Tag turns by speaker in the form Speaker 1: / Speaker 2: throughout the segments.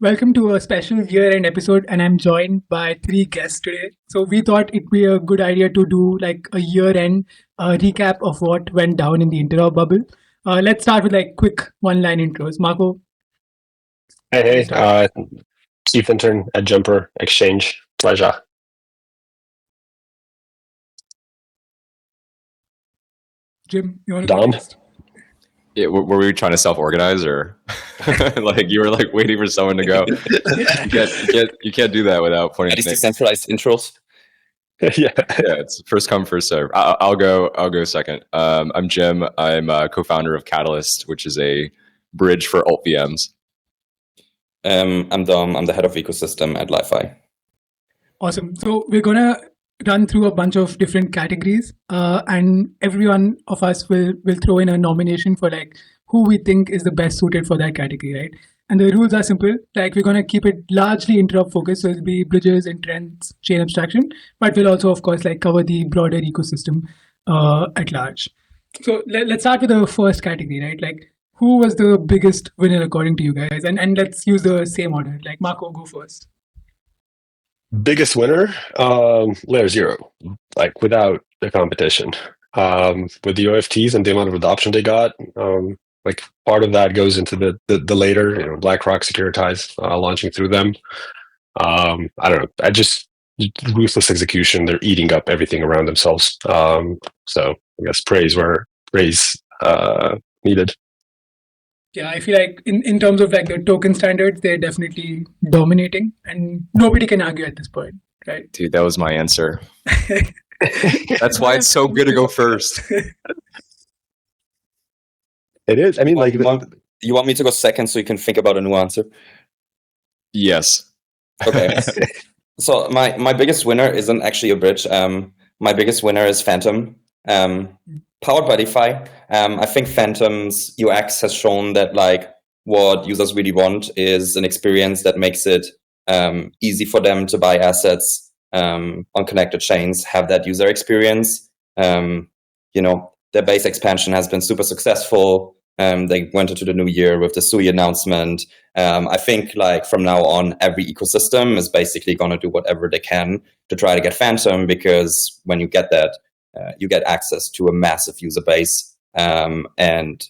Speaker 1: Welcome to a special year-end episode, and I'm joined by three guests today. So we thought it'd be a good idea to do like a year-end recap of what went down in the Interop bubble. Let's start with like quick one-line intros. Marko,
Speaker 2: Hey,
Speaker 1: start.
Speaker 2: Chief Intern at Jumper Exchange. Pleasure.
Speaker 1: Jim, you want to go
Speaker 2: Dom?
Speaker 1: next?
Speaker 3: Yeah, were we trying to self-organize or like you were like waiting for someone to go? You can't do that without pointing.
Speaker 4: These decentralized intros.
Speaker 2: Yeah.
Speaker 3: It's first come, first serve. I'll go second. I'm Jim. I'm a co-founder of Catalyst, which is a bridge for alt VMs.
Speaker 4: I'm Dom. I'm the head of ecosystem at LI.Fi.
Speaker 1: Awesome. So we're gonna run through a bunch of different categories, and every one of us will throw in a nomination for like who we think is the best suited for that category, right? And the rules are simple. Like we're gonna keep it largely interop focused, so it'll be bridges and trends, chain abstraction, but we'll also, of course, like cover the broader ecosystem at large. So let's start with the first category, right? Like who was the biggest winner according to you guys? And let's use the same order. Like Marko, go first.
Speaker 2: Biggest winner, layer 0, like without the competition. With the OFTs and the amount of adoption they got, like part of that goes into the later, BlackRock Securitize launching through them. I don't know. I just ruthless execution. They're eating up everything around themselves. So I guess praise where praise needed.
Speaker 1: Yeah, I feel like in terms of like the token standards, they're definitely dominating, and nobody can argue at this point, right?
Speaker 3: Dude, that was my answer. That's why it's so good to go first.
Speaker 2: It is. I mean, like,
Speaker 4: You want me to go second so you can think about a new answer?
Speaker 3: Yes.
Speaker 4: Okay. So my biggest winner isn't actually a bridge. My biggest winner is Phantom. Powered by LI.Fi. I think Phantom's UX has shown that like what users really want is an experience that makes it easy for them to buy assets on connected chains, have that user experience. Their base expansion has been super successful. They went into the new year with the SUI announcement. I think like from now on, every ecosystem is basically going to do whatever they can to try to get Phantom, because when you get that, you get access to a massive user base and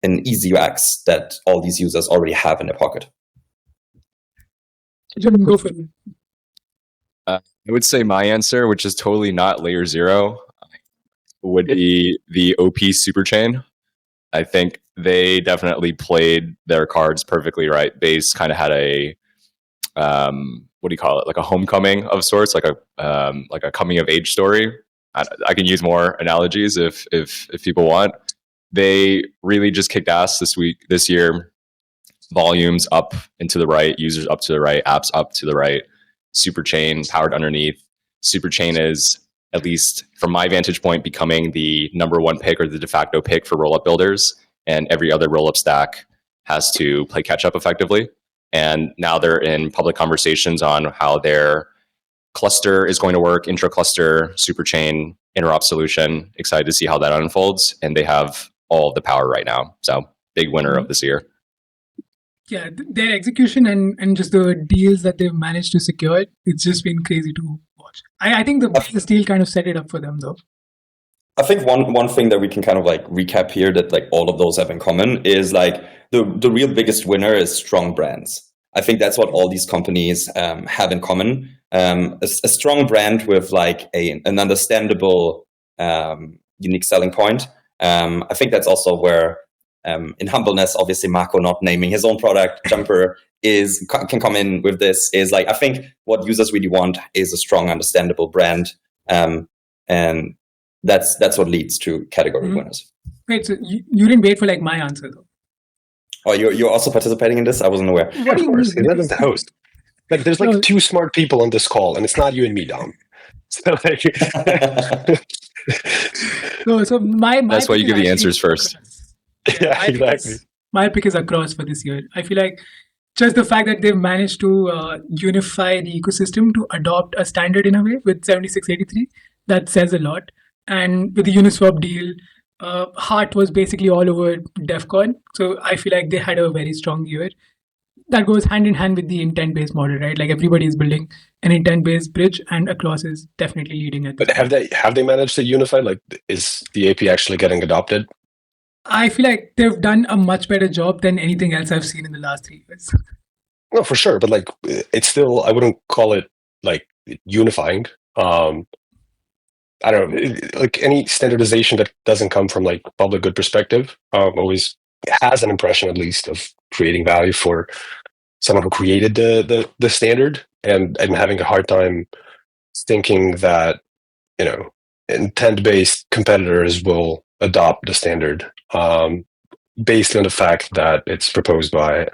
Speaker 4: an easy UX that all these users already have in their pocket.
Speaker 1: Jim, go for it.
Speaker 3: I would say my answer, which is totally not layer 0, would be the OP Superchain. I think they definitely played their cards perfectly right. Base kind of had a what do you call it? Like a homecoming of sorts, like a coming of age story. I can use more analogies if people want. They really just kicked ass this year. Volumes up and to the right, users up to the right, apps up to the right. Superchain powered underneath. Superchain is, at least from my vantage point, becoming the number one pick or the de facto pick for rollup builders, and every other rollup stack has to play catch up effectively. And now they're in public conversations on how their cluster is going to work, intra-cluster, Superchain, Interop solution. Excited to see how that unfolds. And they have all of the power right now. So big winner of this year.
Speaker 1: Yeah, their execution and just the deals that they've managed to secure, it's just been crazy to watch. I think the Base deal kind of set it up for them though.
Speaker 4: I think one thing that we can kind of like recap here that like all of those have in common is like the real biggest winner is strong brands. I think that's what all these companies have in common. A strong brand with like an understandable unique selling point. I think that's also where in humbleness, obviously Marko not naming his own product, Jumper can come in with this, is like, I think what users really want is a strong, understandable brand. And that's what leads to category winners.
Speaker 1: Wait, so you didn't wait for like my answer though.
Speaker 4: Oh, you're also participating in this? I wasn't aware.
Speaker 1: What do you
Speaker 2: course,
Speaker 1: mean?
Speaker 2: he doesn't host. Like, there's like two smart people on this call, and it's not you and me, Dom. So like,
Speaker 1: no, so my
Speaker 3: That's why you
Speaker 1: pick
Speaker 3: give
Speaker 1: is
Speaker 3: the answers
Speaker 1: actually
Speaker 3: first.
Speaker 2: yeah, exactly.
Speaker 1: My pick is across for this year. I feel like just the fact that they've managed to unify the ecosystem to adopt a standard in a way with 7683, that says a lot. And with the Uniswap deal, Heart was basically all over DEF CON. So I feel like they had a very strong year. that goes hand in hand with the intent-based model, right? Like everybody is building an intent-based bridge, and Across is definitely leading at this.
Speaker 2: But have they managed to unify? Like, is the AP actually getting adopted?
Speaker 1: I feel like they've done a much better job than anything else I've seen in the last 3 years.
Speaker 2: No, for sure. But like, it's still, I wouldn't call it like unifying. I don't know, like any standardization that doesn't come from like public good perspective always has an impression, at least, of creating value for someone who created the standard. And I'm having a hard time thinking that, you know, intent-based competitors will adopt the standard based on the fact that it's proposed by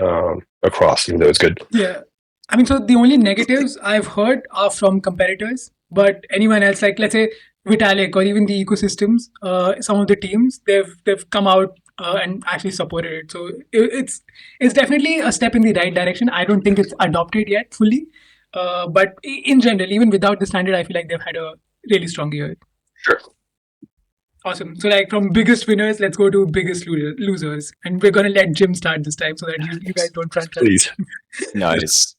Speaker 2: Across, even though it's good.
Speaker 1: Yeah. I mean, so the only negatives I've heard are from competitors, but anyone else, like let's say Vitalik or even the ecosystems, some of the teams, they've come out and actually supported it. So it's definitely a step in the right direction. I don't think it's adopted yet fully, but in general, even without the standard, I feel like they've had a really strong year.
Speaker 2: Sure.
Speaker 1: Awesome. So like from biggest winners, let's go to biggest losers, and we're gonna let Jim start this time so that you guys don't front run.
Speaker 2: Please.
Speaker 3: Nice.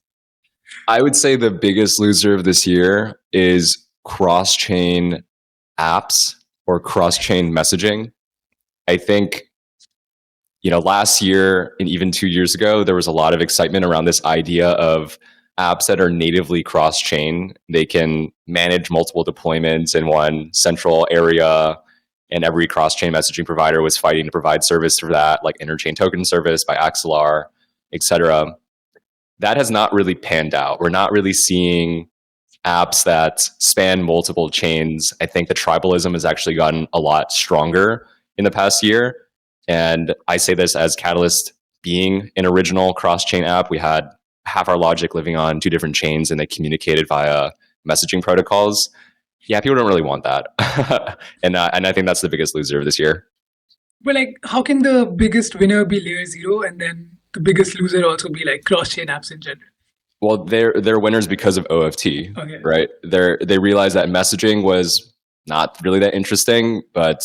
Speaker 3: I would say the biggest loser of this year is cross-chain apps or cross-chain messaging. I think, last year and even 2 years ago, there was a lot of excitement around this idea of apps that are natively cross-chain. They can manage multiple deployments in one central area, and every cross-chain messaging provider was fighting to provide service for that, like interchain token service by Axelar, etc. That has not really panned out. We're not really seeing apps that span multiple chains. I think the tribalism has actually gotten a lot stronger in the past year. And I say this as Catalyst being an original cross-chain app. We had half our logic living on 2 different chains, and they communicated via messaging protocols. Yeah, people don't really want that. and I think that's the biggest loser of this year.
Speaker 1: But like, how can the biggest winner be layer 0 and then the biggest loser also be like cross-chain apps in general?
Speaker 3: Well, they're winners because of OFT,
Speaker 1: Okay.
Speaker 3: right? They realized that messaging was not really that interesting, but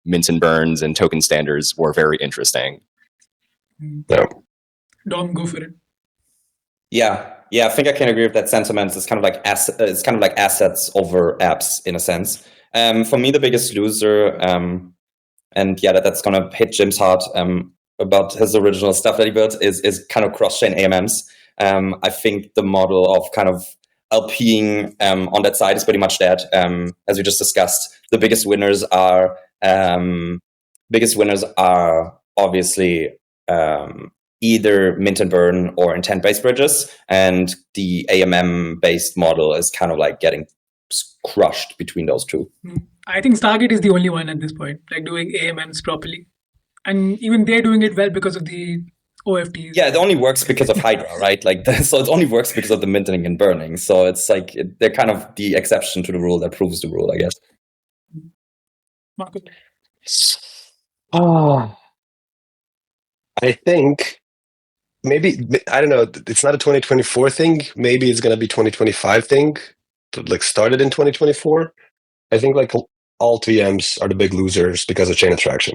Speaker 3: mints and burns and token standards were very interesting.
Speaker 2: Yeah.
Speaker 1: Dom, go for it.
Speaker 4: Yeah, I think I can agree with that sentiment. It's kind of like assets over apps in a sense. For me, the biggest loser, and yeah, that's gonna hit Jim's heart about his original stuff that he built is kind of cross-chain AMMs. I think the model of kind of LPing on that side is pretty much dead. As we just discussed, the biggest winners are obviously either mint and burn or intent-based bridges, and the AMM-based model is kind of like getting crushed between those two.
Speaker 1: I think Stargate is the only one at this point, like doing AMMs properly, and even they're doing it well because of the OFTs.
Speaker 4: Yeah, it only works because of Hydra, right? Like, so it only works because of the minting and burning. So it's like they're kind of the exception to the rule that proves the rule, I guess.
Speaker 1: Marko?
Speaker 2: I think maybe, I don't know, it's not a 2024 thing. Maybe it's going to be 2025 thing, but like started in 2024. I think like alt VMs are the big losers because of chain abstraction.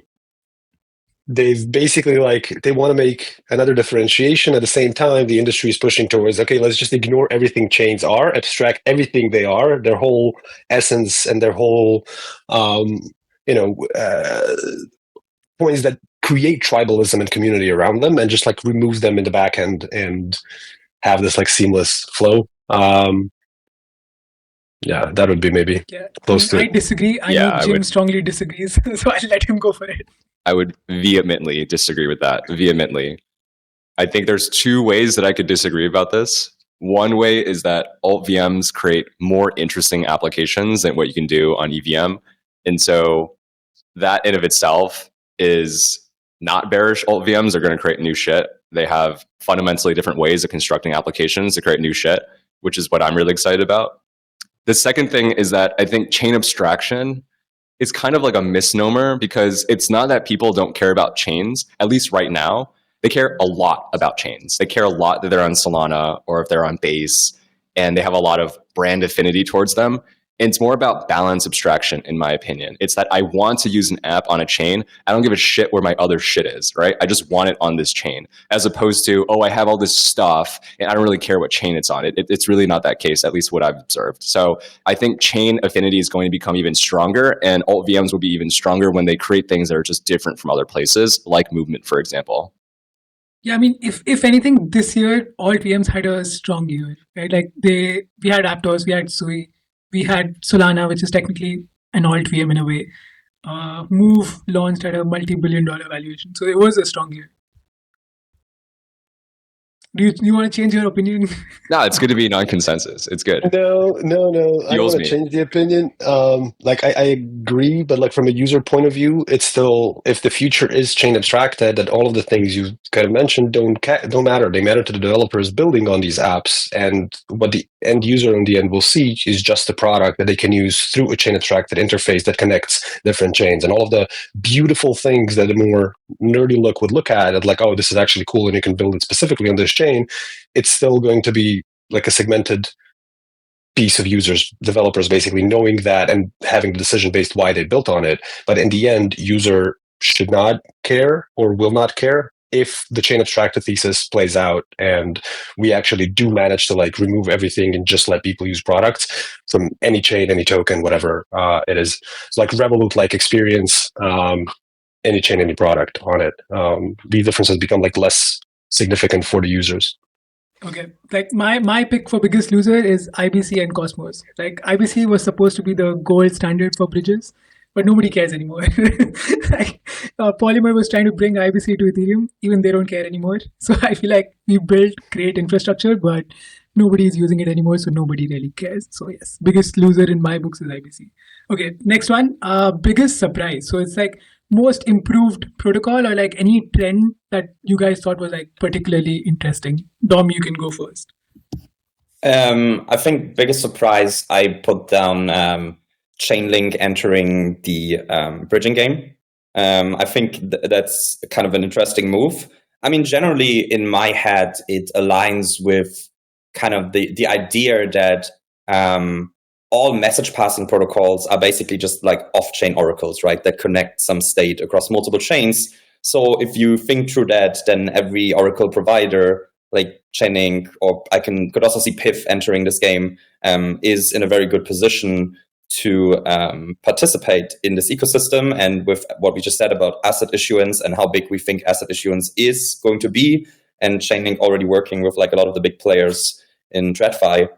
Speaker 2: They've basically they want to make another differentiation. At the same time, the industry is pushing towards, okay, let's just ignore everything chains are, abstract everything they are, their whole essence and their whole, points that create tribalism and community around them, and just like remove them in the back end and have this like seamless flow. Yeah, that would be maybe close to
Speaker 1: I
Speaker 2: it.
Speaker 1: disagree. I know Jim strongly disagrees, so I'll let him go for it.
Speaker 3: I would vehemently disagree with that. Vehemently. I think there's 2 ways that I could disagree about this. One way is that alt VMs create more interesting applications than what you can do on EVM. And so that in of itself is not bearish. Alt VMs are going to create new shit. They have fundamentally different ways of constructing applications to create new shit, which is what I'm really excited about. The second thing is that I think chain abstraction is kind of like a misnomer, because it's not that people don't care about chains, at least right now. They care a lot about chains. They care a lot that they're on Solana or if they're on Base, and they have a lot of brand affinity towards them. It's more about balance abstraction, in my opinion. It's that I want to use an app on a chain. I don't give a shit where my other shit is, right? I just want it on this chain, as opposed to, oh, I have all this stuff and I don't really care what chain it's on. It's really not that case, at least what I've observed. So I think chain affinity is going to become even stronger, and alt VMs will be even stronger when they create things that are just different from other places, like movement, for example.
Speaker 1: Yeah, I mean, if anything, this year alt VMs had a strong year, right? Like we had Aptos, we had Sui, we had Solana, which is technically an alt VM in a way. Move launched at a multi-billion-dollar valuation, so it was a strong year. Do you want to change your opinion?
Speaker 3: No, it's good to be non-consensus. It's good.
Speaker 2: No. I don't
Speaker 3: Fuels
Speaker 2: want to
Speaker 3: me.
Speaker 2: change the opinion. Like I agree, but like from a user point of view, it's still, if the future is chain abstracted, that all of the things you kind of mentioned don't matter. They matter to the developers building on these apps, and what the end user in the end will see is just a product that they can use through a chain abstracted interface that connects different chains, and all of the beautiful things that a more nerdy look would look at, like, oh, this is actually cool, and you can build it specifically on this chain. It's still going to be like a segmented piece of users, developers basically knowing that and having the decision based why they built on it. But in the end, user should not care or will not care if the chain abstracted thesis plays out and we actually do manage to like remove everything and just let people use products from any chain, any token, whatever it is. It's like Revolut-like experience, any chain, any product on it. The differences become like less significant for the users.
Speaker 1: Okay, like my pick for biggest loser is IBC and Cosmos. Like IBC was supposed to be the gold standard for bridges, but nobody cares anymore. Like, Polymer was trying to bring IBC to Ethereum, even they don't care anymore. So I feel like we built great infrastructure, but nobody is using it anymore, so nobody really cares. So yes, biggest loser in my books is IBC. Okay, next one, biggest surprise. So it's like most improved protocol or like any trend that you guys thought was like particularly interesting. Dom, you can go first.
Speaker 4: I think biggest surprise I put down Chainlink entering the bridging game. I think that's kind of an interesting move. I mean, generally in my head, it aligns with kind of the idea that all message passing protocols are basically just like off-chain oracles, right? That connect some state across multiple chains. So if you think through that, then every oracle provider like Chainlink, or could also see PIF entering this game, is in a very good position to participate in this ecosystem. And with what we just said about asset issuance and how big we think asset issuance is going to be, and Chainlink already working with like a lot of the big players in TradFi,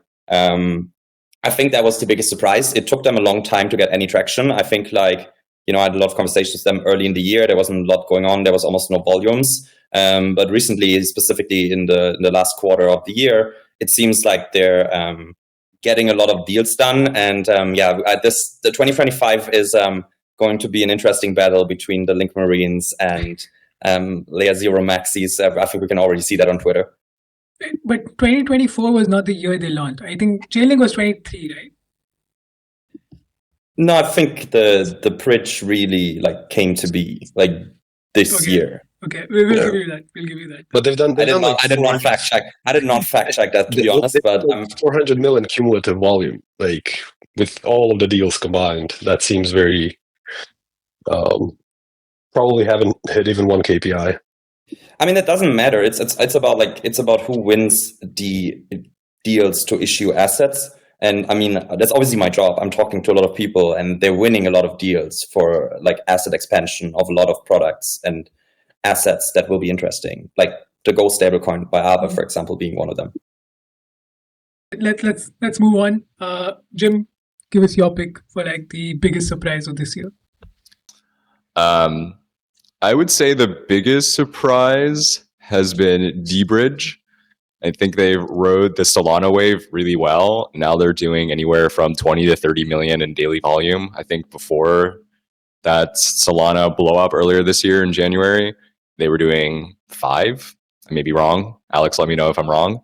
Speaker 4: I think that was the biggest surprise. It took them a long time to get any traction. I think like, I had a lot of conversations with them early in the year. There wasn't a lot going on. There was almost no volumes. But recently, specifically in the last quarter of the year, it seems like they're getting a lot of deals done. And the 2025 is going to be an interesting battle between the Link Marines and Layer Zero Maxis. I think we can already see that on Twitter.
Speaker 1: But 2024 was not the year they launched. I think Chainlink was 23, right?
Speaker 4: No, I think the bridge really like came to be like this year.
Speaker 1: Okay, we'll give you that. We'll give you that.
Speaker 2: But they've done.
Speaker 4: I did not fact check. I did not fact check that, to be honest. But
Speaker 2: 400 million cumulative volume, like with all of the deals combined, that seems very. Probably haven't hit even one KPI.
Speaker 4: I mean, it doesn't matter. It's about who wins the deals to issue assets. And I mean, that's obviously my job. I'm talking to a lot of people and they're winning a lot of deals for like asset expansion of a lot of products and assets that will be interesting. Like the Go stablecoin by Aave, for example, being one of them.
Speaker 1: Let's move on. Jim, give us your pick for like the biggest surprise of this year.
Speaker 3: I would say the biggest surprise has been dBridge. I think they rode the Solana wave really well. Now they're doing anywhere from 20 to 30 million in daily volume. I think before that Solana blow up earlier this year in January, they were doing 5. I may be wrong. Alex, let me know if I'm wrong.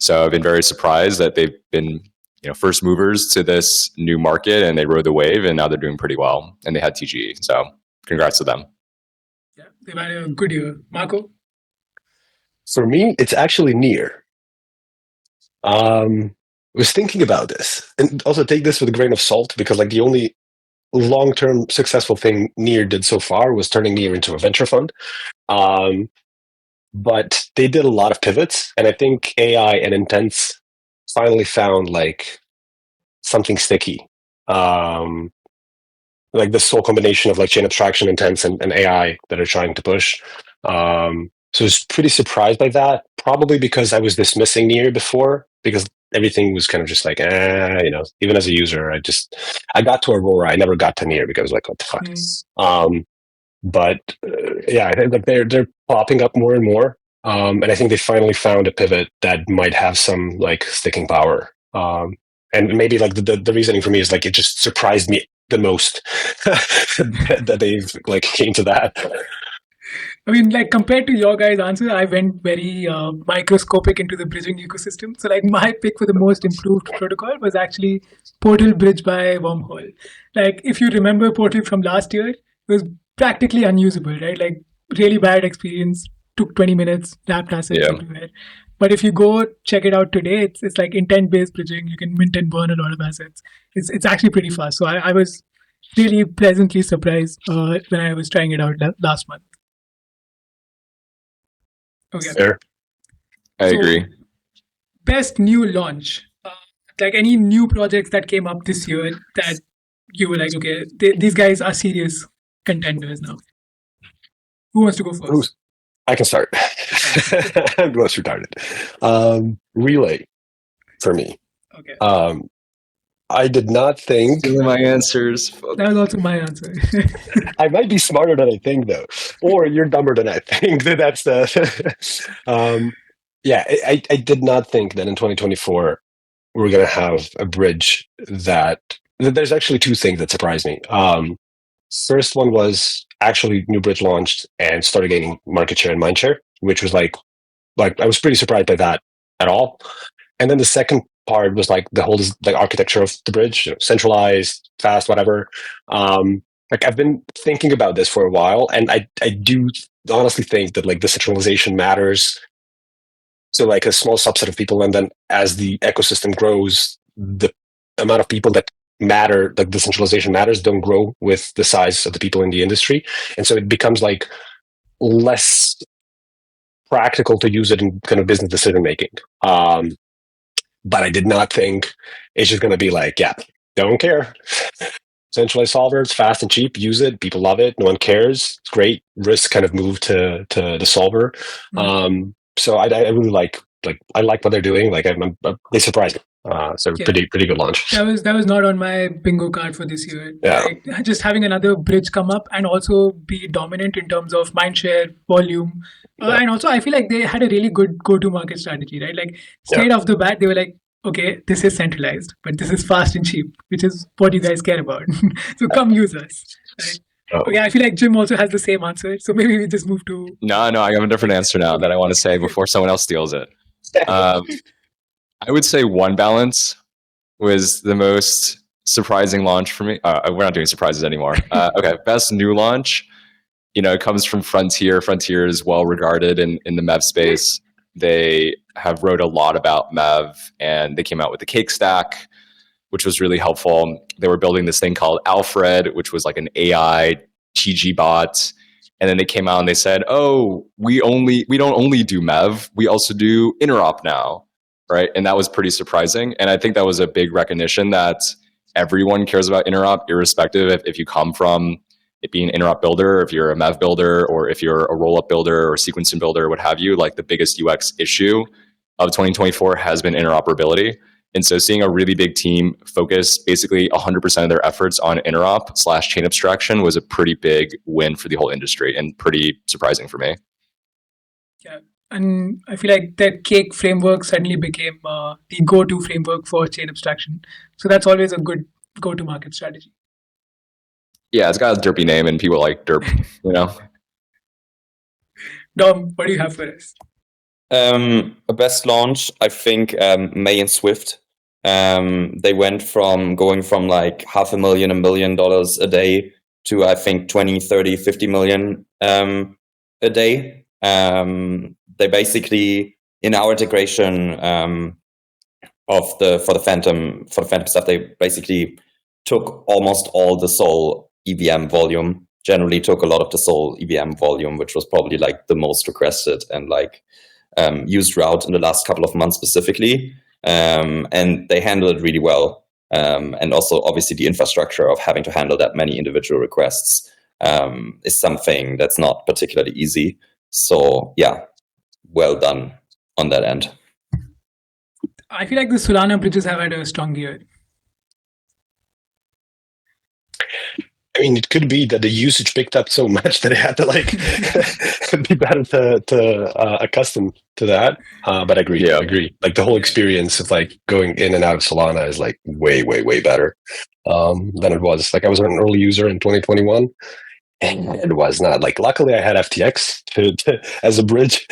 Speaker 3: So I've been very surprised that they've been first movers to this new market and they rode the wave and now they're doing pretty well. And they had TGE. So congrats to them.
Speaker 1: Yeah, they've had a good year. Marko?
Speaker 2: For me, it's actually Near. was thinking about this, and also take this with a grain of salt, because like the only long-term successful thing Near did so far was turning Near into a venture fund. But they did a lot of pivots, and I think AI and Intents finally found like something sticky. Like this whole combination of like chain abstraction, Intents, and AI that are trying to push. So I was pretty surprised by that, probably because I was dismissing Near before, because everything was kind of just like, even as a user, I got to Aurora, I never got to Near because like, what the fuck? But yeah, I think that they're popping up more and more, and I think they finally found a pivot that might have some like sticking power. And maybe like the reasoning for me is like it just surprised me the most that they've like came to that.
Speaker 1: I mean, like compared to your guys' answer, I went very microscopic into the bridging ecosystem. So, like my pick for the most improved protocol was actually Portal Bridge by Wormhole. Like, if you remember Portal from last year, it was practically unusable, right? Like, really bad experience. Took 20 minutes, wrapped assets everywhere. But if you go check it out today, it's like intent-based bridging. You can mint and burn a lot of assets. It's actually pretty fast. So I was really pleasantly surprised when I was trying it out last month. Okay.
Speaker 2: Fair.
Speaker 3: I agree.
Speaker 1: Best new launch, like any new projects that came up this year that you were like, okay, these guys are serious contenders now. Who wants to go first?
Speaker 2: I can start. I'm the most retarded. Relay for me.
Speaker 1: Okay.
Speaker 2: I did not think.
Speaker 3: My answers.
Speaker 1: That was also my answer.
Speaker 2: I might be smarter than I think, though, or you're dumber than I think. That's the. Yeah, I did not think that in 2024 we're going to have a bridge that. There's actually two things that surprised me. First one was actually new bridge launched and started gaining market share and mind share, which was like I was pretty surprised by that at all. And then the second part was like the whole like architecture of the bridge, centralized, fast, whatever. Like I've been thinking about this for a while, and I do honestly think that like the centralization matters to like a small subset of people, and then as the ecosystem grows, the amount of people that matter, like the centralization matters, don't grow with the size of the people in the industry, and so it becomes like less practical to use it in kind of business decision making. But I did not think it's just going to be like, yeah, don't care. Centralized solver, it's fast and cheap. Use it. People love it. No one cares. It's great. Risk kind of move to the solver. Mm-hmm. So I really like I like what they're doing. Like they surprised me. So yeah. pretty good launch.
Speaker 1: That was not on my bingo card for this year.
Speaker 2: Yeah.
Speaker 1: Like, just having another bridge come up and also be dominant in terms of mindshare, volume. And also I feel like they had a really good go-to-market strategy, right? Like straight off the bat, they were like, okay, this is centralized, but this is fast and cheap, which is what you guys care about. So come use us. Right? Okay, I feel like Jim also has the same answer. So maybe we just move to...
Speaker 3: No, I have a different answer now that I want to say before someone else steals it. I would say One Balance was the most surprising launch for me. We're not doing surprises anymore. Okay, best new launch. It comes from Frontier. Frontier is well regarded in the MEV space. They have wrote a lot about MEV, and they came out with the Cake Stack, which was really helpful. They were building this thing called Alfred, which was like an AI TG bot. And then they came out and they said, oh, we don't only do MEV, we also do Interop now, right? And that was pretty surprising. And I think that was a big recognition that everyone cares about Interop, irrespective if you come from it being an Interop builder, if you're a MEV builder, or if you're a rollup builder or sequencing builder, or what have you. Like the biggest UX issue of 2024 has been interoperability. And so seeing a really big team focus basically 100% of their efforts on interop/chain abstraction was a pretty big win for the whole industry and pretty surprising for me.
Speaker 1: Yeah, and I feel like that Cake framework suddenly became the go-to framework for chain abstraction. So that's always a good go-to-market strategy.
Speaker 3: Yeah, it's got a derpy name and people like derp,
Speaker 1: Dom, what do you have for us?
Speaker 4: A best launch, I think May and Swift. They went from going from like $500,000, $1 million a day to I think 20, 30, 50 million a day. They basically in our integration for the Phantom stuff. They basically took almost all the Sol EVM volume. Generally, took a lot of the Sol EVM volume, which was probably like the most requested and like used route in the last couple of months specifically, and they handled it really well. And also, obviously, the infrastructure of having to handle that many individual requests is something that's not particularly easy. So, yeah, well done on that end.
Speaker 1: I feel like the Solana bridges have had a strong year.
Speaker 2: I mean, it could be that the usage picked up so much that it had to like be better to accustom to that. But I agree.
Speaker 3: Yeah.
Speaker 2: I agree. Like the whole experience of like going in and out of Solana is like way, way, way better than it was. Like I was an early user in 2021, and it was not. Like luckily, I had FTX as a bridge.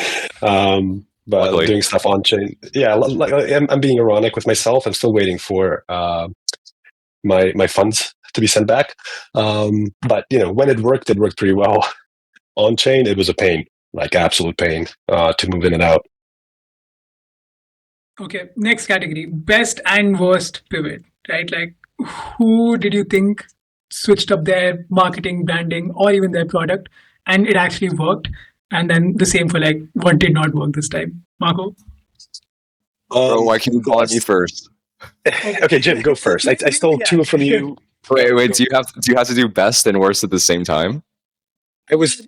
Speaker 2: But
Speaker 3: Luckily.
Speaker 2: doing stuff on chain, yeah. Like I'm being ironic with myself. I'm still waiting for my funds to be sent back. But when it worked pretty well. On chain, it was a pain, like absolute pain, to move in and out.
Speaker 1: Okay, next category, best and worst pivot, right? Like, who did you think switched up their marketing, branding, or even their product, and it actually worked? And then the same for like what did not work this time, Marko?
Speaker 3: Bro, why keep you calling me first?
Speaker 2: Okay, Jim, go first. I stole two from you.
Speaker 3: Wait. Do you have to do best and worst at the same time?
Speaker 2: I was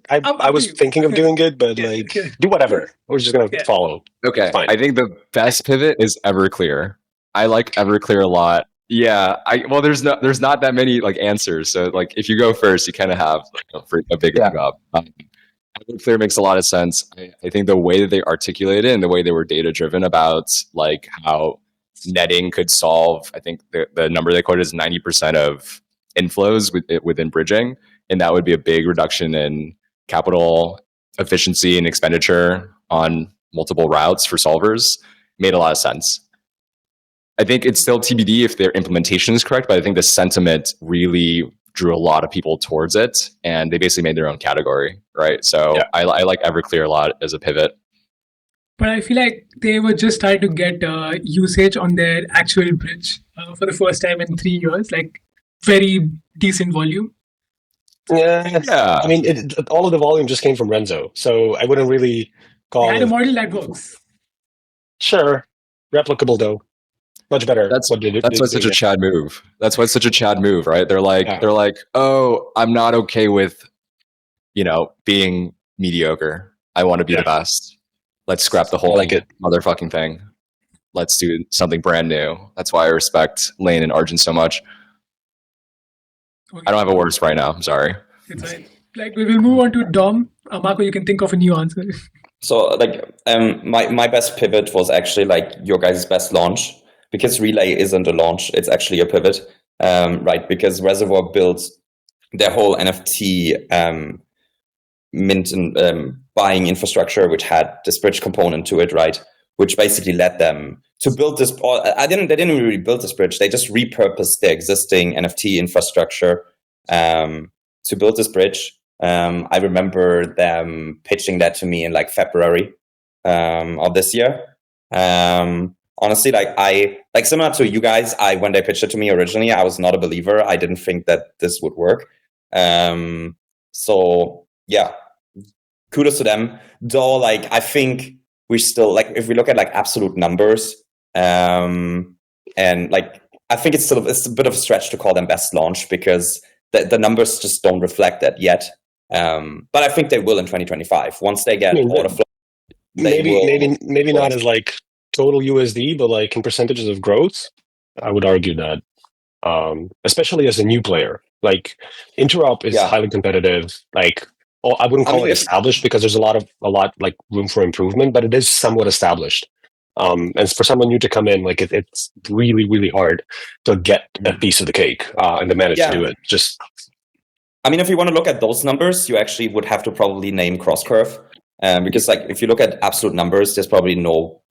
Speaker 2: thinking of doing it, but like do whatever. We're just gonna follow.
Speaker 3: Okay. I think the best pivot is Everclear. I like Everclear a lot. Yeah. There's not that many like answers. So like if you go first, you kind of have like a big leg up. Everclear makes a lot of sense. I think the way that they articulate it and the way they were data driven about like how netting could solve, I think the number they quoted is 90% of inflows within bridging. And that would be a big reduction in capital efficiency and expenditure on multiple routes for solvers. Made a lot of sense. I think it's still TBD if their implementation is correct, but I think the sentiment really drew a lot of people towards it, and they basically made their own category, right? So yeah. I like Everclear a lot as a pivot.
Speaker 1: But I feel like they were just starting to get usage on their actual bridge for the first time in 3 years, like very decent volume.
Speaker 2: Yeah. I mean, all of the volume just came from Renzo, so I wouldn't really call
Speaker 1: it. They had a model that works.
Speaker 2: Sure. Replicable, though. Much better.
Speaker 3: That's why it's such a Chad move. That's why it's such a Chad move, right? They're like, oh, I'm not okay with, being mediocre. I want to be the best. Let's scrap the whole motherfucking thing. Let's do something brand new. That's why I respect Lane and Arjun so much. Okay. I don't have a worst right now. I'm sorry.
Speaker 1: It's right. Like we will move on to Dom. Marko, you can think of a new answer.
Speaker 4: So my best pivot was actually like your guys' best launch, because Relay isn't a launch. It's actually a pivot, right? Because Reservoir built their whole NFT mint and buying infrastructure, which had this bridge component to it, right? Which basically led them to build this. They didn't really build this bridge. They just repurposed their existing NFT infrastructure to build this bridge. I remember them pitching that to me in like February of this year. Honestly, like similar to you guys, when they pitched it to me originally, I was not a believer. I didn't think that this would work. So yeah, kudos to them. Though, like I think we still like if we look at like absolute numbers, and like I think it's a bit of a stretch to call them best launch because the numbers just don't reflect that yet. But I think they will in 2025 once they get order flow.
Speaker 2: Maybe not as like total USD, but like in percentages of growth, I would argue that, especially as a new player, like Interop is highly competitive. Like I wouldn't call it established because there's a lot like room for improvement, but it is somewhat established. And for someone new to come in, like it's really, really hard to get a piece of the cake and to manage to do it.
Speaker 4: I mean, if you want to look at those numbers, you actually would have to probably name Crosscurve, because like if you look at absolute numbers, there's probably no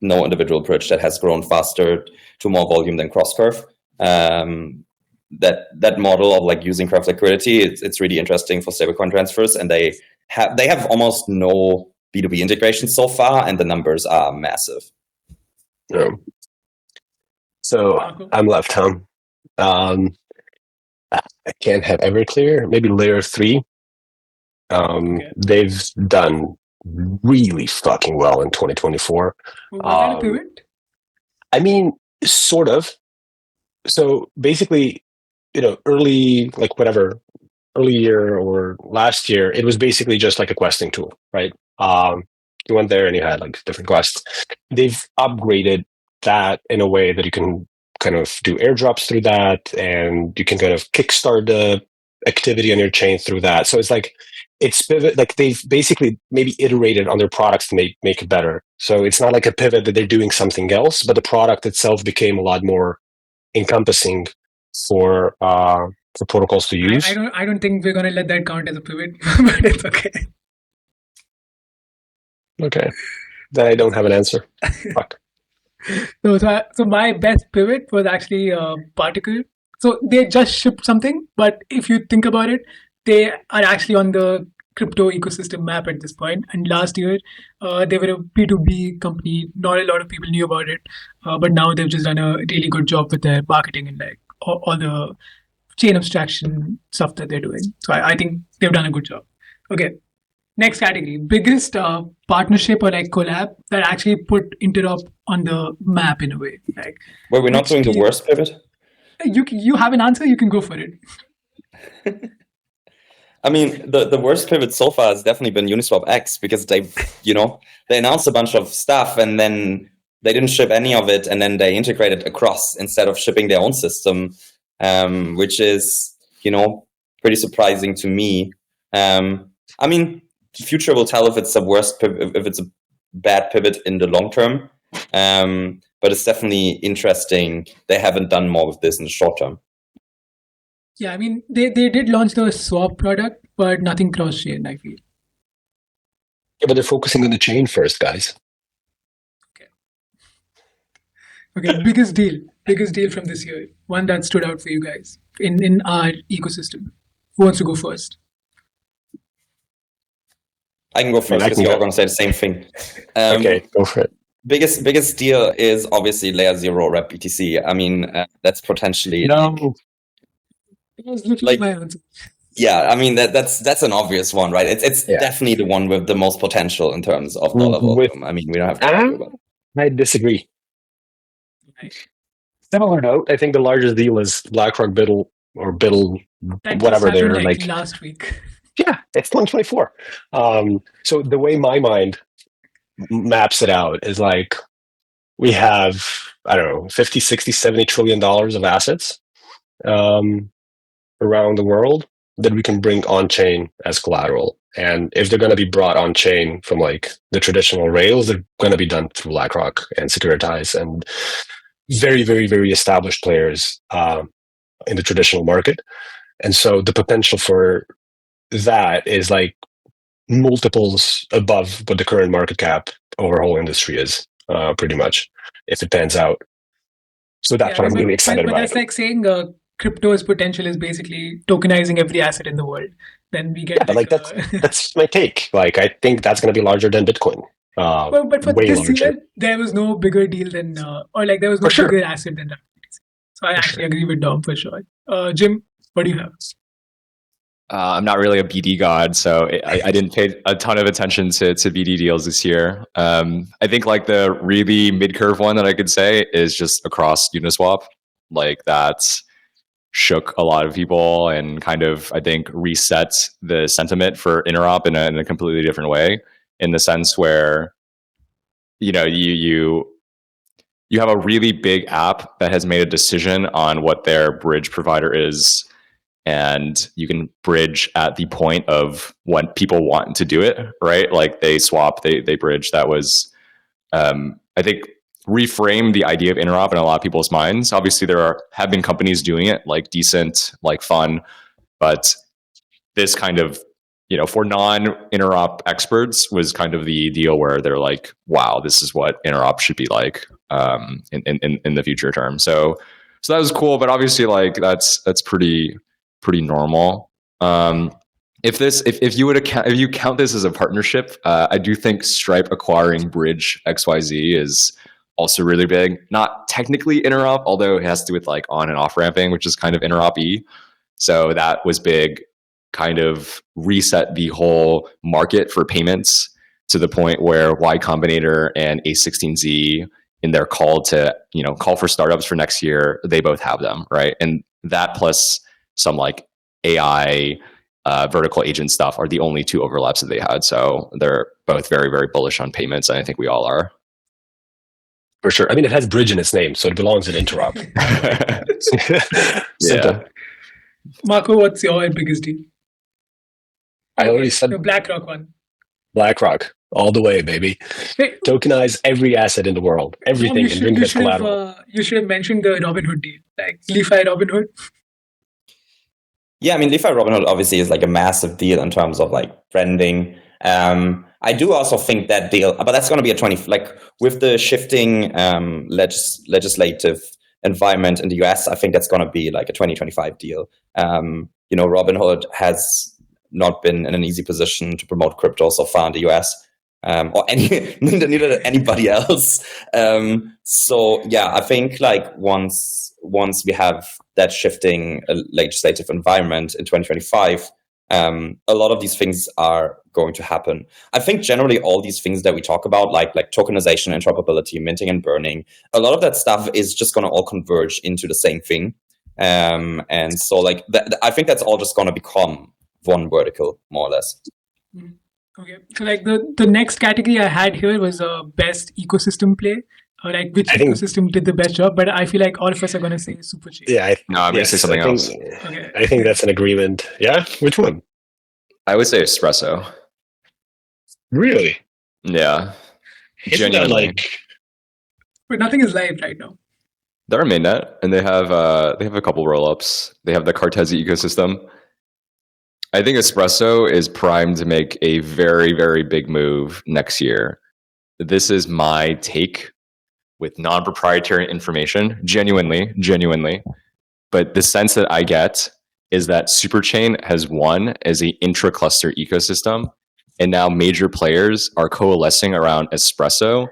Speaker 4: individual bridge that has grown faster to more volume than Crosscurve. That model of like using curve liquidity, it's really interesting for stablecoin transfers, and they have almost no B2B integration so far, and the numbers are massive.
Speaker 2: Yeah. So
Speaker 1: Marko?
Speaker 2: I'm left, huh? I can't have Everclear. Maybe layer 3.
Speaker 1: Okay.
Speaker 2: They've done really fucking well in 2024.
Speaker 1: Was that a pivot?
Speaker 2: I mean, sort of. So basically, early, like whatever, early year or last year, it was basically just like a questing tool, right? You went there and you had like different quests. They've upgraded that in a way that you can kind of do airdrops through that, and you can kind of kickstart the activity on your chain through that. So it's like it's pivot, like they've basically maybe iterated on their products to make it better. So it's not like a pivot that they're doing something else, but the product itself became a lot more encompassing for protocols to use.
Speaker 1: I don't think we're gonna let that count as a pivot, but it's okay.
Speaker 2: Okay, then I don't have an answer. Fuck.
Speaker 1: So my best pivot was actually Particle. So they just shipped something, but if you think about it, they are actually on the crypto ecosystem map at this point. And last year, they were a B2B company. Not a lot of people knew about it, but now they've just done a really good job with their marketing and like all the chain abstraction stuff that they're doing. So I think they've done a good job. Okay. Next category, biggest partnership or like collab that actually put Interop on the map in a way. Like,
Speaker 4: Were we not doing the worst pivot?
Speaker 1: You have an answer, you can go for it.
Speaker 4: I mean, the worst pivot so far has definitely been Uniswap X, because they announced a bunch of stuff and then they didn't ship any of it, and then they integrated across instead of shipping their own system, which is pretty surprising to me. I mean, the future will tell if it's a if it's a bad pivot in the long term. But it's definitely interesting they haven't done more with this in the short term.
Speaker 1: Yeah, I mean, they did launch the swap product, but nothing cross-chain, I feel.
Speaker 2: Yeah, but they're focusing on the chain first, guys.
Speaker 1: Okay, biggest deal from this year. One that stood out for you guys in our ecosystem. Who wants to go first?
Speaker 4: I can go first because you're all going to say the same thing.
Speaker 2: Okay, go for it.
Speaker 4: Biggest deal is obviously layer 0 rep BTC. I mean, that's potentially
Speaker 2: no.
Speaker 1: That was literally my answer.
Speaker 4: Yeah, I mean that's an obvious one, right? It's definitely the one with the most potential in terms of dollar volume. I mean, we don't have to argue about it.
Speaker 2: I disagree. Similar note, I think the largest deal is BlackRock Biddle or Biddle,
Speaker 1: that
Speaker 2: whatever they're
Speaker 1: like last week.
Speaker 2: Yeah, it's 2024. So the way my mind maps it out is like we have, I don't know, 50, 60, 70 trillion dollars of assets around the world that we can bring on chain as collateral. And if they're going to be brought on chain from like the traditional rails, they're going to be done through BlackRock and Securitize and very, very, very established players in the traditional market. And so the potential for that is like multiples above what the current market cap over whole industry is, pretty much, if it pans out. So that's what I'm really excited about.
Speaker 1: But that's like saying crypto's potential is basically tokenizing every asset in the world. Then we get
Speaker 2: that's my take. Like, I think that's going to be larger than Bitcoin.
Speaker 1: But for this year, there was no bigger deal than, or like there was no bigger asset than that. So I actually agree with Dom for sure. Jim, what do you have?
Speaker 3: I'm not really a BD god, so I didn't pay a ton of attention to BD deals this year. I think like the really mid-curve one that I could say is just across Uniswap. Like that's shook a lot of people and kind of, I think, reset the sentiment for Interop in a completely different way, in the sense where, you have a really big app that has made a decision on what their bridge provider is, and you can bridge at the point of when people want to do it, right? Like they swap, they bridge. That was, I think, reframe the idea of Interop in a lot of people's minds. Obviously, have been companies doing it, like decent, like fun, but this kind of, for non-Interop experts was kind of the deal where they're like, wow, this is what Interop should be like in the future term. So that was cool, but obviously like that's pretty normal. If you count this as a partnership, I do think Stripe acquiring Bridge XYZ is also really big. Not technically interop, although it has to do with like on and off ramping, which is kind of interop-y. So that was big, kind of reset the whole market for payments to the point where Y Combinator and A16Z in their call to, call for startups for next year, they both have them, right? And that plus some like AI vertical agent stuff are the only two overlaps that they had. So they're both very, very bullish on payments. And I think we all are.
Speaker 2: For sure. I mean, it has bridge in its name, so it belongs in Interop. Simple.
Speaker 3: Yeah.
Speaker 1: Marko, what's your biggest deal?
Speaker 2: I already said
Speaker 1: the BlackRock one.
Speaker 2: BlackRock, all the way, baby.
Speaker 1: Hey,
Speaker 2: Tokenize every asset in the world, everything, and bring it as collateral.
Speaker 1: You should have mentioned the Robinhood deal, like LI.FI Robinhood.
Speaker 4: Yeah, I mean, LI.FI Robinhood obviously is like a massive deal in terms of like branding. I do also think that deal, but that's going to be a 20, like with the shifting legislative environment in the US, I think that's going to be like a 2025 deal. Robinhood has not been in an easy position to promote crypto so far in the US, or neither anybody else. So yeah, I think like once we have that shifting legislative environment in 2025, a lot of these things are going to happen. I think generally all these things that we talk about, like tokenization, interoperability, minting and burning, a lot of that stuff is just going to all converge into the same thing. And so like I think that's all just going to become one vertical, more or less.
Speaker 1: Okay, so like the next category I had here was best ecosystem play. Or like which ecosystem did the best job, but I feel like all of us are going to say Superchain.
Speaker 2: Yeah,
Speaker 3: I'm going to say something else.
Speaker 2: Okay. I think that's an agreement. Yeah, which one?
Speaker 3: I would say espresso.
Speaker 2: Really?
Speaker 3: Yeah.
Speaker 2: Isn't that like?
Speaker 1: But nothing is live right now.
Speaker 3: They're a mainnet, and they have a couple rollups. They have the Cartesi ecosystem. I think espresso is primed to make a very, very big move next year. This is my take with non-proprietary information, genuinely. But the sense that I get is that Superchain has won as an intra-cluster ecosystem, and now major players are coalescing around espresso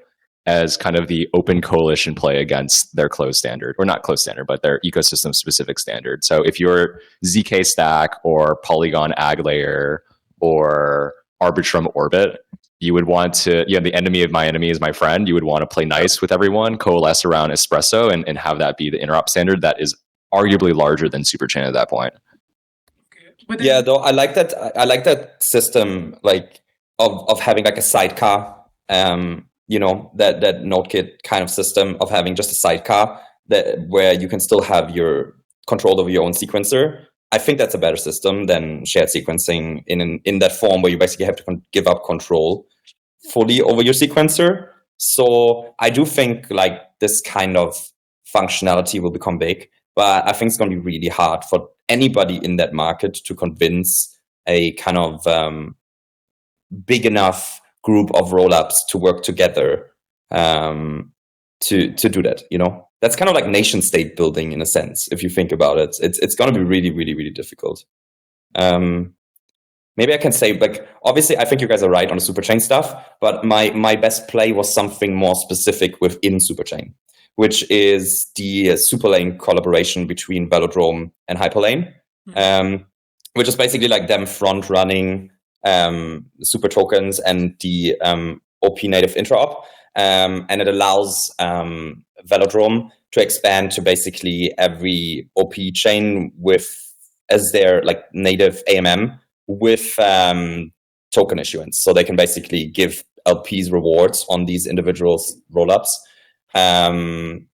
Speaker 3: as kind of the open coalition play against their closed standard, or not closed standard, but their ecosystem-specific standard. So if you're ZK Stack or Polygon Ag Layer or Arbitrum Orbit, you would want to, the enemy of my enemy is my friend. You would want to play nice with everyone, coalesce around espresso, and have that be the interop standard that is arguably larger than Superchain at that point.
Speaker 1: Okay.
Speaker 4: Yeah, though I like that system, like of having like a sidecar, that NodeKit kind of system of having just a sidecar where you can still have your control over your own sequencer. I think that's a better system than shared sequencing in that form where you basically have to give up control fully over your sequencer. So I do think like this kind of functionality will become big, but I think it's going to be really hard for anybody in that market to convince a kind of big enough group of rollups to work together to do that, That's kind of like nation state building in a sense, if you think about it. It's going to be really, really, really difficult. Maybe I can say, like, obviously, I think you guys are right on the Superchain stuff, but my best play was something more specific within Superchain, which is the Superlane collaboration between Velodrome and Hyperlane, which is basically like them front running super tokens and the OP native interop. And it allows Velodrome to expand to basically every OP chain as their like native AMM with token issuance. So they can basically give LPs rewards on these individual rollups. And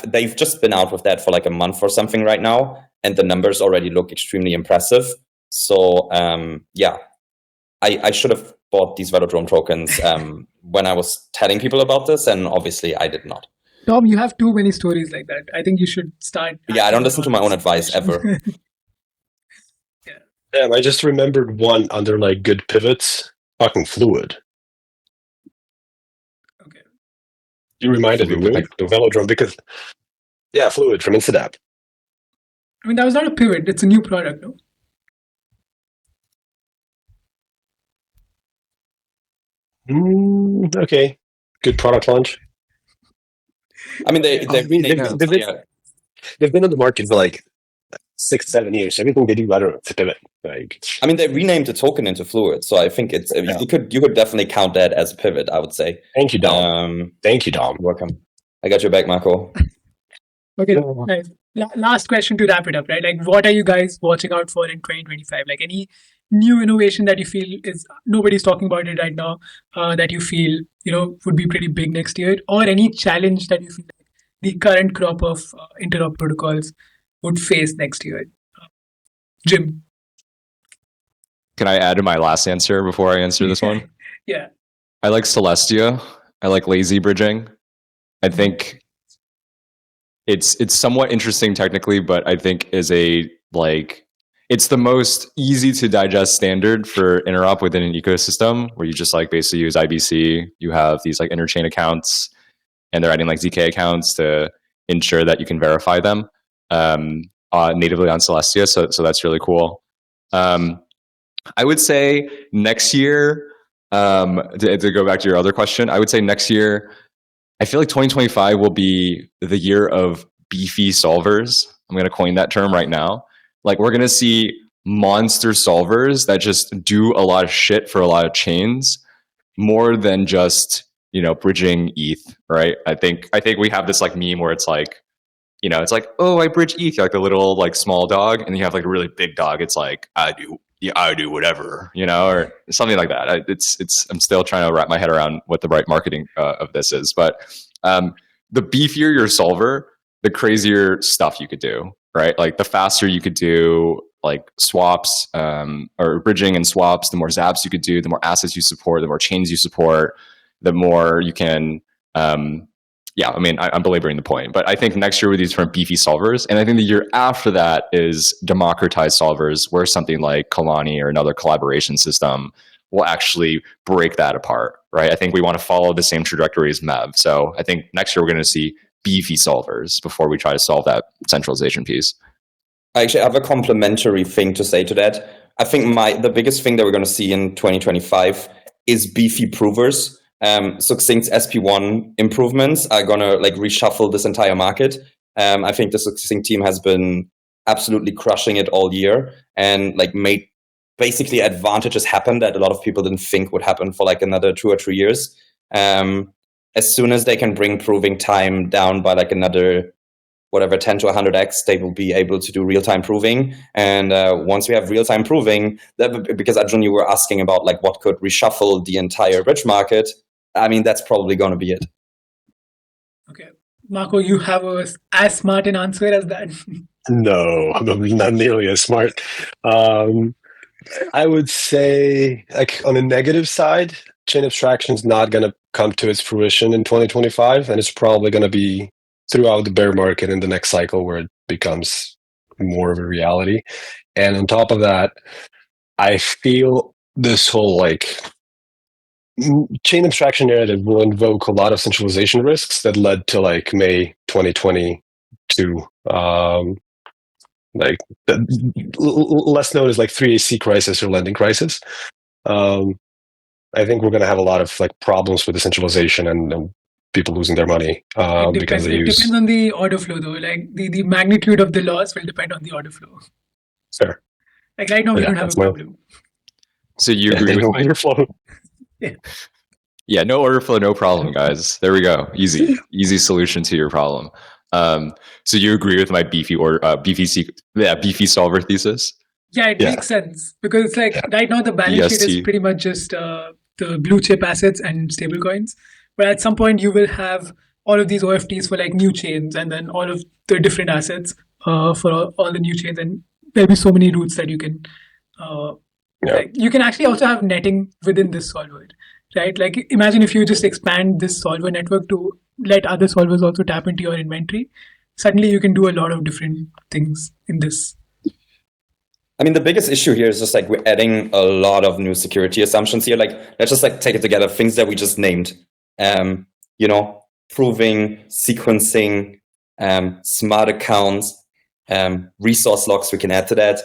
Speaker 4: they've just been out with that for like a month or something right now, and the numbers already look extremely impressive. So I should have bought these Velodrome tokens when I was telling people about this, and obviously I did not.
Speaker 1: Tom, you have too many stories like that. I think you should start.
Speaker 4: Yeah, I don't listen to my own advice ever.
Speaker 2: Damn, I just remembered one under like good pivots. Fucking Fluid.
Speaker 1: Okay.
Speaker 2: You reminded me with like the Velodrome because, Fluid from Instadap.
Speaker 1: I mean, that was not a pivot. It's a new product, no?
Speaker 2: Okay. Good product launch.
Speaker 4: I mean, they
Speaker 2: I mean,
Speaker 4: renamed
Speaker 2: they've been on the market for like 6-7 years. Everything they do, I don't know, to pivot. Like,
Speaker 4: I mean, they renamed the token into Fluid, so I think it's you could definitely count that as a pivot. I would say.
Speaker 2: thank you, Dom. Thank you, Dom.
Speaker 4: Welcome. I got your back, Marco.
Speaker 1: Okay, nice. Last question to wrap it up, right? Like, what are you guys watching out for in 2025? Like, any new innovation that you feel is nobody's talking about it right now, that you feel would be pretty big next year, or any challenge that you feel like the current crop of interop protocols would face next year? Jim.
Speaker 3: Can I add to my last answer before I answer this one?
Speaker 1: Yeah.
Speaker 3: I like Celestia. I like lazy bridging. I think it's somewhat interesting technically, but I think is it's the most easy to digest standard for interop within an ecosystem where you just like basically use IBC. You have these like interchain accounts, and they're adding like ZK accounts to ensure that you can verify them natively on Celestia. So that's really cool. I would say next year, to go back to your other question, I would say next year, I feel like 2025 will be the year of beefy solvers. I'm going to coin that term right now. Like, we're going to see monster solvers that just do a lot of shit for a lot of chains, more than just, bridging ETH, right? I think we have this like meme where it's like, it's like, oh, I bridge ETH, like a little like small dog, and then you have like a really big dog. It's like, I do whatever, or something like that. I'm still trying to wrap my head around what the right marketing of this is. But the beefier your solver, the crazier stuff you could do, right? Like the faster you could do like swaps or bridging and swaps, the more zaps you could do, the more assets you support, the more chains you support, the more you can. I'm belaboring the point, but I think next year with these different beefy solvers, and I think the year after that is democratized solvers, where something like Kalani or another collaboration system will actually break that apart, right? I think we want to follow the same trajectory as MEV. So I think next year we're going to see beefy solvers before we try to solve that centralization piece.
Speaker 4: I actually have a complementary thing to say to that. I think the biggest thing that we're going to see in 2025 is beefy provers. Succinct's SP1 improvements are gonna like reshuffle this entire market. I think the Succinct team has been absolutely crushing it all year and like made basically advantages happen that a lot of people didn't think would happen for like another 2 or 3 years. As soon as they can bring proving time down by like another 10 to 100x, they will be able to do real-time proving. And once we have real-time proving, because Arjun, you were asking about like what could reshuffle the entire bridge market, I mean, that's probably going to be it.
Speaker 1: Okay. Marko, you have as smart an answer as that?
Speaker 2: No, I'm not nearly as smart. I would say, like, on the negative side, chain abstraction is not going to come to its fruition in 2025, and it's probably going to be throughout the bear market in the next cycle where it becomes more of a reality. And on top of that, I feel this whole like chain abstraction narrative will invoke a lot of centralization risks that led to like May 2022, like less known as like 3AC crisis or lending crisis. I think we're going to have a lot of like problems with the centralization and people losing their money because they use.
Speaker 1: It depends on the order flow, though. Like the magnitude of the loss will depend on the order flow.
Speaker 2: Fair.
Speaker 1: Like right now, we don't have a problem.
Speaker 3: So you agree with
Speaker 2: order flow?
Speaker 3: Yeah, no order flow, no problem, guys. There we go. Easy solution to your problem. So you agree with my beefy solver thesis?
Speaker 1: Yeah, it makes sense because it's like right now the balance sheet is pretty much just the blue chip assets and stable coins. But at some point you will have all of these OFTs for like new chains and then all of the different assets for all the new chains, and there'll be so many routes that you can like, you can actually also have netting within this solver, right? Like imagine if you just expand this solver network to let other solvers also tap into your inventory. Suddenly you can do a lot of different things in this.
Speaker 4: I mean, the biggest issue here is just like we're adding a lot of new security assumptions here. Like, let's just like take it together, things that we just named. Proving, sequencing, smart accounts, resource logs we can add to that,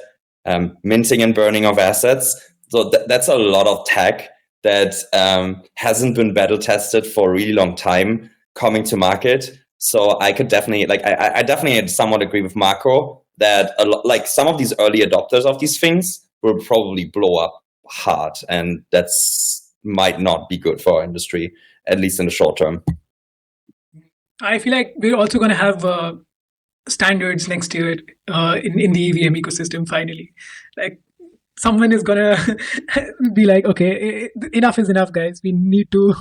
Speaker 4: minting and burning of assets. So that's a lot of tech that hasn't been battle tested for a really long time coming to market. So I could definitely I definitely somewhat agree with Marko that like some of these early adopters of these things will probably blow up hard, and that's might not be good for our industry, at least in the short term.
Speaker 1: I feel like we're also going to have standards next year in the EVM ecosystem finally. Like someone is going to be like, okay, enough is enough, guys. We need to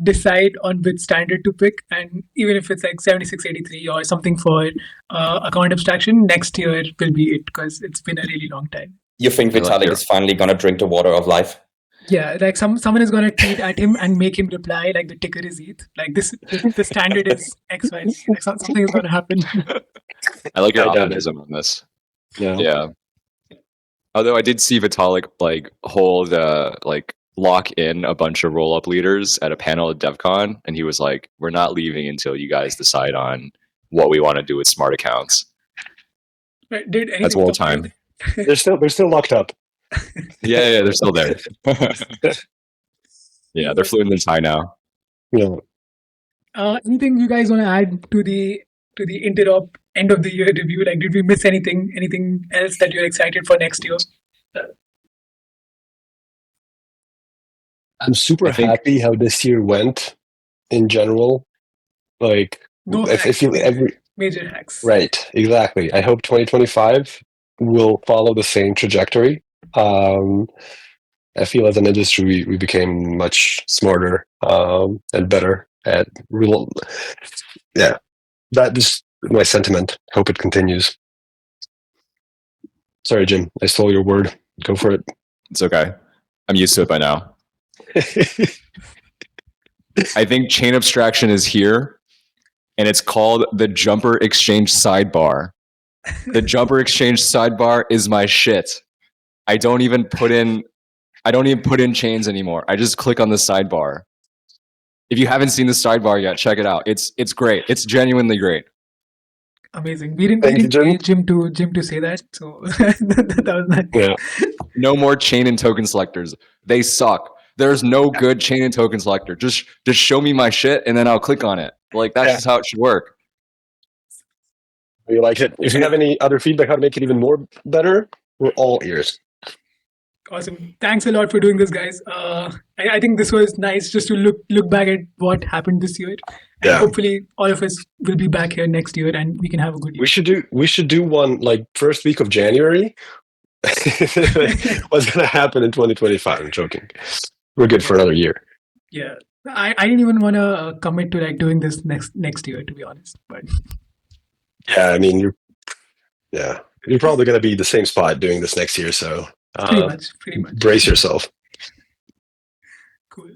Speaker 1: decide on which standard to pick. And even if it's like 7683 or something for account abstraction, next year will be it, because it's been a really long time.
Speaker 4: You think Vitalik is finally going to drink the water of life?
Speaker 1: Yeah, like someone is going to tweet at him and make him reply like the ticker is ETH. Like the standard is XY. Like something is going to happen.
Speaker 3: I like your optimism on this. Yeah. Although I did see Vitalik like lock in a bunch of roll-up leaders at a panel at DevCon, and he was like, "We're not leaving until you guys decide on what we want to do with smart accounts."
Speaker 1: Right,
Speaker 3: that's all time.
Speaker 2: They're still locked up.
Speaker 3: Yeah, they're still there. Yeah, they're fluent in Thai now.
Speaker 2: Yeah.
Speaker 1: Anything you guys want to add to the Interop end of the year review? Like, did we miss anything? Anything else that you're excited for next year?
Speaker 2: I'm super happy how this year went in general. Like,
Speaker 1: no
Speaker 2: I feel every
Speaker 1: major hacks.
Speaker 2: Right, exactly. I hope 2025 will follow the same trajectory. I feel as an industry we became much smarter and better at real. Yeah, that is my sentiment. Hope it continues. Sorry, Jim, I stole your word. Go for it.
Speaker 3: It's okay. I'm used to it by now. I think chain abstraction is here, and it's called the Jumper Exchange sidebar. The Jumper Exchange sidebar is my shit. I don't even put in chains anymore. I just click on the sidebar. If you haven't seen the sidebar yet, check it out. It's great. It's genuinely great.
Speaker 1: Amazing. We didn't pay Jim to say that, so that was nice.
Speaker 2: Yeah.
Speaker 3: No more chain and token selectors. They suck. There's no good chain and token selector. Just show me my shit and then I'll click on it. Like that's just how it should work.
Speaker 2: You like it? If you have any other feedback how to make it even more better, we're all ears.
Speaker 1: Awesome. Thanks a lot for doing this, guys. I think this was nice just to look back at what happened this year. And hopefully all of us will be back here next year and we can have a good year.
Speaker 2: We should do one like first week of January. What's going to happen in 2025? I'm joking. We're good for another year.
Speaker 1: Yeah. I didn't even want to commit to like doing this next year, to be honest. But
Speaker 2: yeah, I mean, you're probably going to be the same spot doing this next year. So
Speaker 1: pretty much.
Speaker 2: Brace yourself.
Speaker 1: Cool.